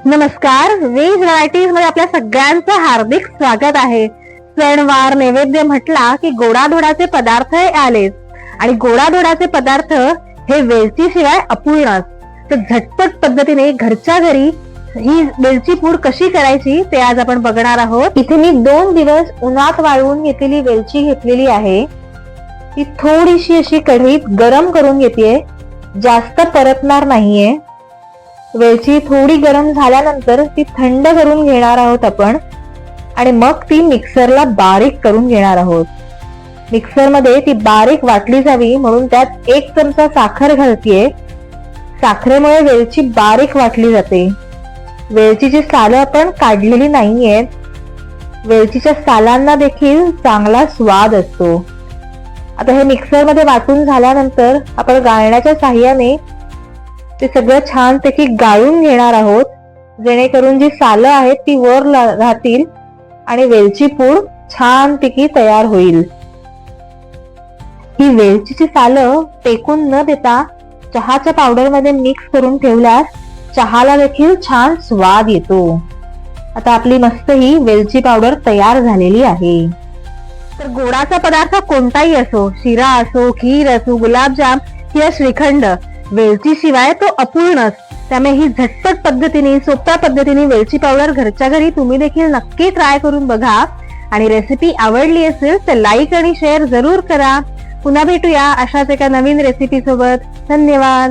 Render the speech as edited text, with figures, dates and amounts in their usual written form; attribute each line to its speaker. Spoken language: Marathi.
Speaker 1: नमस्कार, व्हेज व्हरायटीज मध्ये आपल्या सगळ्यांचं हार्दिक स्वागत आहे. सणवार नैवेद्य म्हटला की गोडाधोडाचे पदार्थ आलेच आणि गोडाधोडाचे पदार्थ हे वेलची शिवाय अपूर्णच. तर झटपट पद्धतीने घरच्या घरी ही वेलची पूड कशी करायची ते आज आपण बघणार आहोत. इथे मी 2 दिवस उन्हात वाळवून घेतलेली वेलची घेतलेली आहे. ती थोडीशी अशी कढईत गरम करून घेतेय, जास्त परतणार नाहीये. वेलची थोडी गरम झाल्यानंतर ती थंड करून घेणार आहोत आपण आणि मग ती मिक्सरला बारीक करून घेणार आहोत. मिक्सरमध्ये ती बारीक वाटली जावी म्हणून त्यात 1 चमचा साखर घालतीये. साखरेमुळे वेलची बारीक वाटली जाते. वेलचीची सालं आपण काढलेली नाहीयेत. वेलचीच्या सालांना देखील चांगला स्वाद असतो. आता हे मिक्सरमध्ये वाटून झाल्यानंतर आपण गाळण्याच्या साहाय्याने ते सगळं छानपैकी गाळून घेणार आहोत, जेणेकरून जी सालं आहेत ती वर राहतील आणि वेलची पूड छानपैकी तयार होईल. ही वेलचीची सालं फेकून न देता चहाच्या पावडर मध्ये मिक्स करून ठेवल्यास चहाला देखील छान स्वाद येतो. आता आपली मस्त ही वेलची पावडर तयार झालेली आहे. तर गोडाचा पदार्थ कोणताही असो, शिरा असो, खीर असो, गुलाबजाम किंवा श्रीखंड, वेलची शिवाय तो अपूर्णच. त्यामुळे ही झटपट पद्धतीने, सोप्या पद्धतीने वेलची पावडर घरच्या घरी तुम्ही देखील नक्की ट्राय करून बघा. आणि रेसिपी आवडली असेल तर लाईक आणि शेअर जरूर करा. पुन्हा भेटूया अशाच एका नवीन रेसिपी सोबत. धन्यवाद.